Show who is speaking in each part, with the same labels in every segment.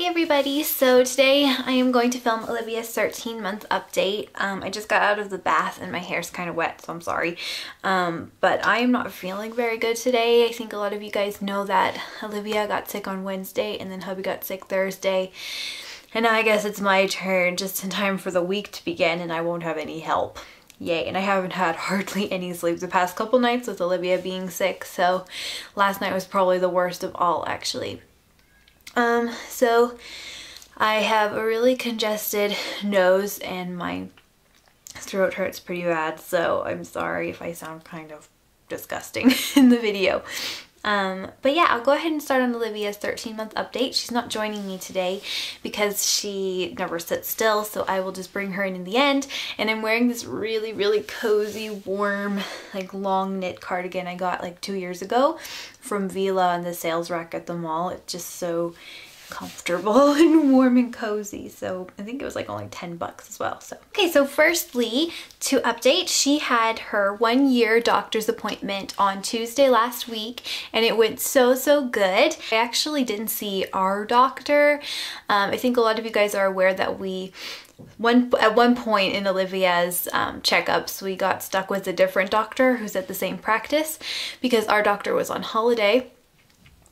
Speaker 1: everybody, so today I am going to film Olivia's 13-month update. I just got out of the bath and my hair's kind of wet, so I'm sorry. But I am not feeling very good today. I think a lot of you guys know that Olivia got sick on Wednesday and then hubby got sick Thursday. And now I guess it's my turn just in time for the week to begin and I won't have any help. Yay, and I haven't had hardly any sleep the past couple nights with Olivia being sick, so last night was probably the worst of all actually. So I have a really congested nose and my throat hurts pretty bad, so I'm sorry if I sound kind of disgusting in the video. But yeah, I'll go ahead and start on Olivia's 13-month update. She's not joining me today because she never sits still, so I will just bring her in the end. And I'm wearing this really cozy, warm, like long knit cardigan I got like 2 years ago from Vila on the sales rack at the mall. It's just so comfortable and warm and cozy, so I think it was like only 10 bucks as well. So okay, so firstly to update, she had her 1-year doctor's appointment on Tuesday last week and it went so good. I actually didn't see our doctor. I think a lot of you guys are aware that at one point in Olivia's checkups we got stuck with a different doctor who's at the same practice because our doctor was on holiday.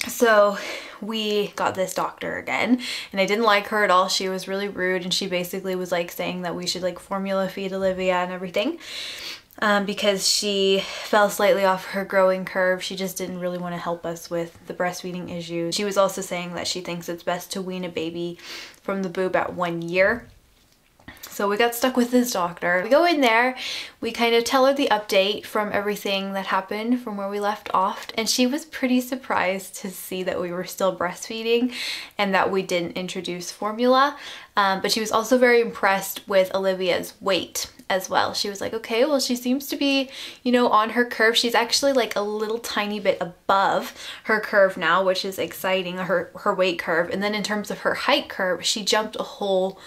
Speaker 1: So we got this doctor again and I didn't like her at all. She was really rude and she basically was like saying that we should like formula feed Olivia and everything because she fell slightly off her growing curve. She just didn't really want to help us with the breastfeeding issues. She was also saying that she thinks it's best to wean a baby from the boob at 1 year. So we got stuck with this doctor. We go in there, we kind of tell her the update from everything that happened from where we left off, and she was pretty surprised to see that we were still breastfeeding and that we didn't introduce formula. But she was also very impressed with Olivia's weight as well. She was like, okay, well she seems to be, you know, on her curve. She's actually like a little tiny bit above her curve now, which is exciting, her weight curve. And then in terms of her height curve, she jumped a whole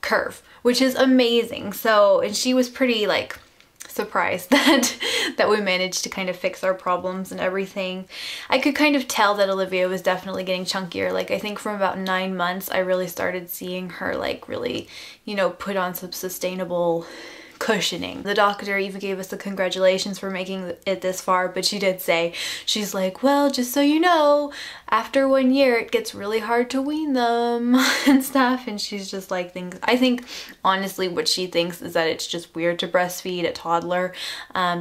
Speaker 1: curve, which is amazing. So, and she was pretty like surprised that we managed to kind of fix our problems and everything. I could kind of tell that Olivia was definitely getting chunkier. Like I think from about 9 months I really started seeing her like really, you know, put on some sustainable cushioning. The doctor even gave us the congratulations for making it this far, but she did say, she's like, well, just so you know, after 1 year it gets really hard to wean them and stuff. And she's just like, I think honestly what she thinks is that it's just weird to breastfeed a toddler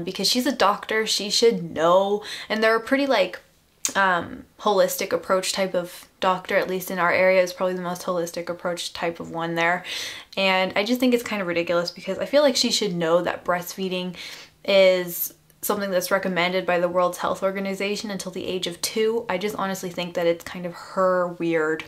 Speaker 1: because she's a doctor, she should know. And they're a pretty like holistic approach type of doctor, at least in our area, is probably the most holistic approach type of one there. And I just think it's kind of ridiculous because I feel like she should know that breastfeeding is something that's recommended by the World Health Organization until the age of 2. I just honestly think that it's kind of her weird.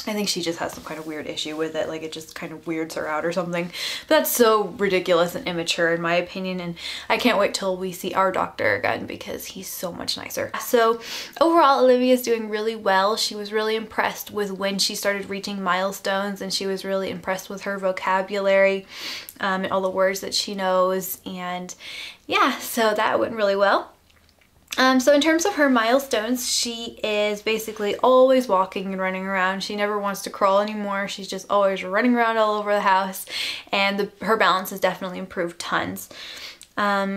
Speaker 1: I think she just has some kind of weird issue with it, like it just kind of weirds her out or something. But that's so ridiculous and immature in my opinion, and I can't wait till we see our doctor again because he's so much nicer. So overall, Olivia's doing really well. She was really impressed with when she started reaching milestones, and she was really impressed with her vocabulary and all the words that she knows, and yeah, so that went really well. So in terms of her milestones, she is basically always walking and running around. She never wants to crawl anymore. She's just always running around all over the house, and her balance has definitely improved tons.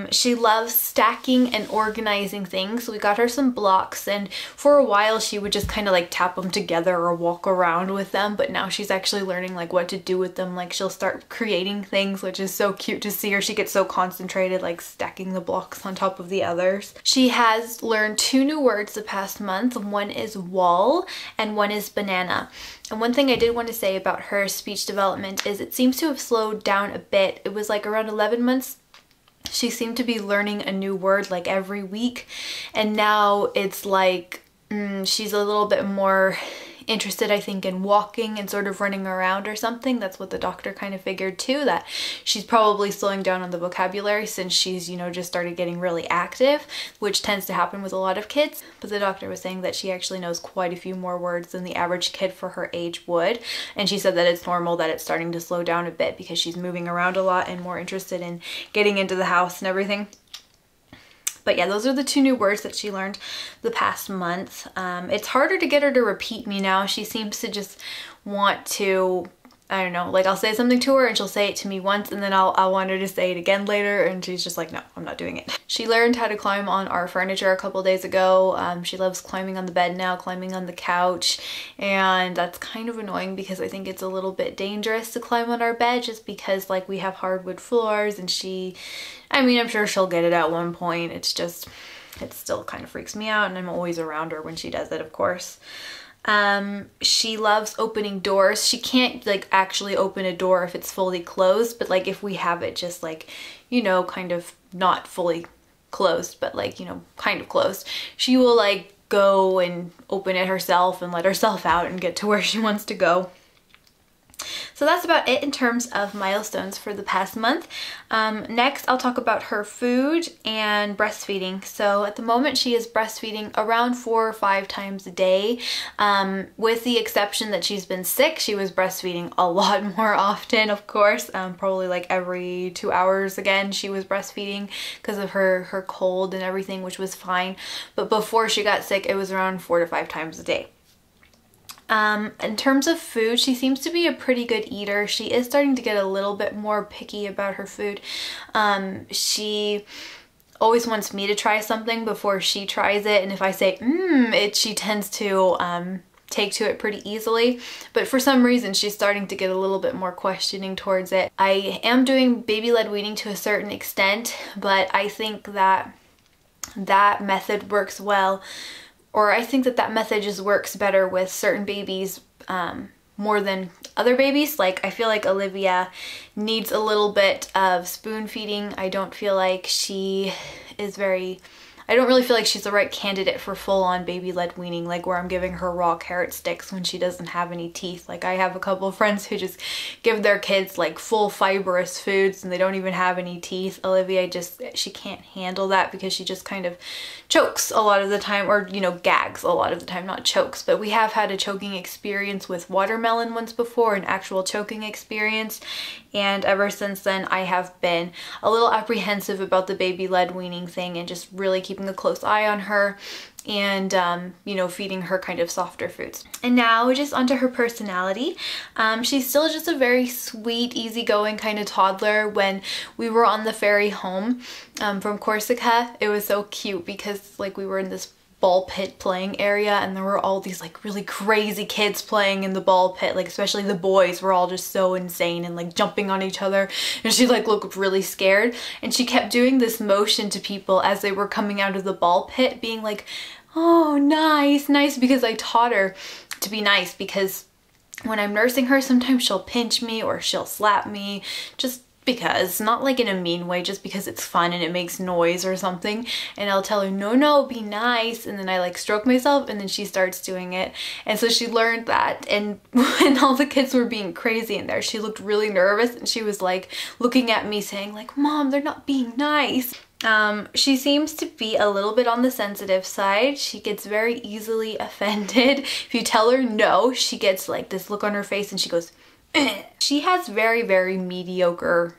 Speaker 1: She loves stacking and organizing things. So we got her some blocks, and for a while she would just kind of like tap them together or walk around with them, but now she's actually learning like what to do with them. Like she'll start creating things, which is so cute to see her. She gets so concentrated like stacking the blocks on top of the others. She has learned 2 new words the past month. One is wall and one is banana. And one thing I did want to say about her speech development is it seems to have slowed down a bit. It was like around 11 months she seemed to be learning a new word like every week, and now it's like she's a little bit more interested, I think, in walking and sort of running around or something. That's what the doctor kind of figured too, that she's probably slowing down on the vocabulary since she's, you know, just started getting really active, which tends to happen with a lot of kids. But the doctor was saying that she actually knows quite a few more words than the average kid for her age would. And she said that it's normal that it's starting to slow down a bit because she's moving around a lot and more interested in getting into the house and everything. But yeah, those are the 2 new words that she learned the past month. It's harder to get her to repeat me now. She seems to just want to, I don't know, like I'll say something to her and she'll say it to me once and then I'll want her to say it again later and she's just like, no, I'm not doing it. She learned how to climb on our furniture a couple days ago. She loves climbing on the bed now, climbing on the couch, and that's kind of annoying because I think it's a little bit dangerous to climb on our bed just because like we have hardwood floors and I mean, I'm sure she'll get it at one point. It's just, it still kind of freaks me out and I'm always around her when she does it, of course. She loves opening doors. She can't like actually open a door if it's fully closed, but like if we have it just like, you know, kind of not fully closed, but like, you know, kind of closed, she will like go and open it herself and let herself out and get to where she wants to go. So that's about it in terms of milestones for the past month. Next, I'll talk about her food and breastfeeding. So at the moment, she is breastfeeding around 4 or 5 times a day. With the exception that she's been sick, she was breastfeeding a lot more often, of course. Probably like every 2 hours again, she was breastfeeding because of her cold and everything, which was fine. But before she got sick, it was around 4 to 5 times a day. In terms of food, she seems to be a pretty good eater. She is starting to get a little bit more picky about her food. She always wants me to try something before she tries it, and if I say, she tends to take to it pretty easily. But for some reason, she's starting to get a little bit more questioning towards it. I am doing baby-led weaning to a certain extent, but I think that that method works well. Or I think that that method just works better with certain babies more than other babies. Like I feel like Olivia needs a little bit of spoon feeding. I don't feel like she is I don't really feel like she's the right candidate for full-on baby-led weaning, like where I'm giving her raw carrot sticks when she doesn't have any teeth. Like I have a couple of friends who just give their kids like full fibrous foods and they don't even have any teeth. Olivia she can't handle that because she just kind of chokes a lot of the time, or you know, gags a lot of the time, not chokes. But we have had a choking experience with watermelon once before, an actual choking experience, and ever since then I have been a little apprehensive about the baby-led weaning thing and just really keeping a close eye on her and you know, feeding her kind of softer foods. And now just onto her personality. She's still just a very sweet, easygoing kind of toddler. When we were on the ferry home from Corsica, it was so cute because like we were in this ball pit playing area and there were all these like really crazy kids playing in the ball pit, like especially the boys were all just so insane and like jumping on each other, and she like looked really scared and she kept doing this motion to people as they were coming out of the ball pit, being like, oh nice, nice, because I taught her to be nice, because when I'm nursing her sometimes she'll pinch me or she'll slap me, just because, not like in a mean way, just because it's fun and it makes noise or something, and I'll tell her no, be nice, and then I like stroke myself and then she starts doing it. And so she learned that, and when all the kids were being crazy in there, she looked really nervous and she was like looking at me saying like, Mom, they're not being nice. She seems to be a little bit on the sensitive side. She gets very easily offended. If you tell her no, she gets like this look on her face and she goes, she has very, very mediocre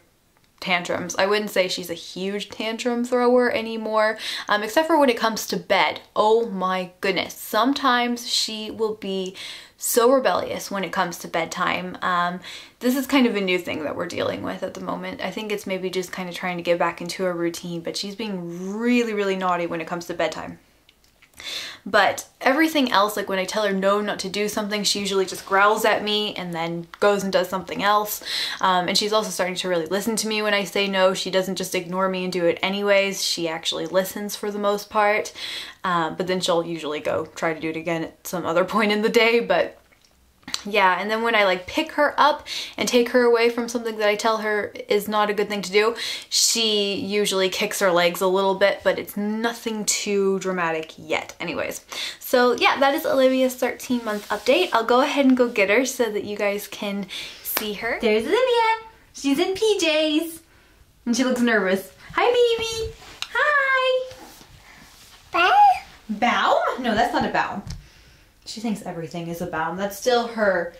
Speaker 1: tantrums. I wouldn't say she's a huge tantrum thrower anymore, except for when it comes to bed. Oh my goodness. Sometimes she will be so rebellious when it comes to bedtime. This is kind of a new thing that we're dealing with at the moment. I think it's maybe just kind of trying to get back into a routine, but she's being really, really naughty when it comes to bedtime. But everything else, like when I tell her no, not to do something, she usually just growls at me and then goes and does something else. And she's also starting to really listen to me when I say no. She doesn't just ignore me and do it anyways. She actually listens for the most part. But then she'll usually go try to do it again at some other point in the day. But yeah, and then when I like pick her up and take her away from something that I tell her is not a good thing to do, she usually kicks her legs a little bit, but it's nothing too dramatic yet anyways. So yeah, that is Olivia's 13-month update. I'll go ahead and go get her so that you guys can see her. There's Olivia. She's in PJs and she looks nervous. Hi, baby. Hi. Bow? Bow? No, that's not a bow. She thinks everything is a bow. That's still her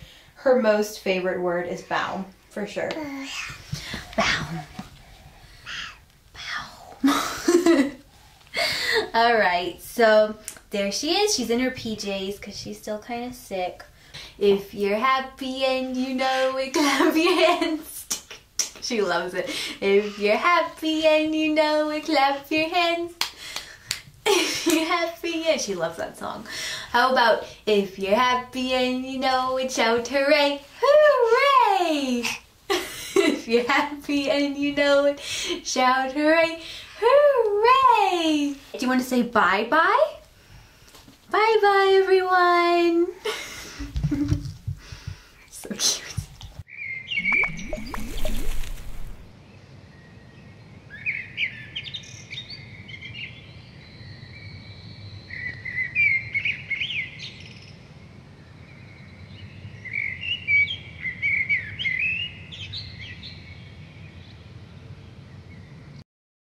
Speaker 1: most favorite word is bow, for sure. Bow. Bow. Alright, so there she is. She's in her PJs because she's still kind of sick. If you're happy and you know it, clap your hands. She loves it. If you're happy and you know it, clap your hands. If you're happy, and she loves that song. How about if you're happy and you know it, shout hooray, hooray! If you're happy and you know it, shout hooray, hooray! Do you want to say bye-bye? Bye-bye, everyone!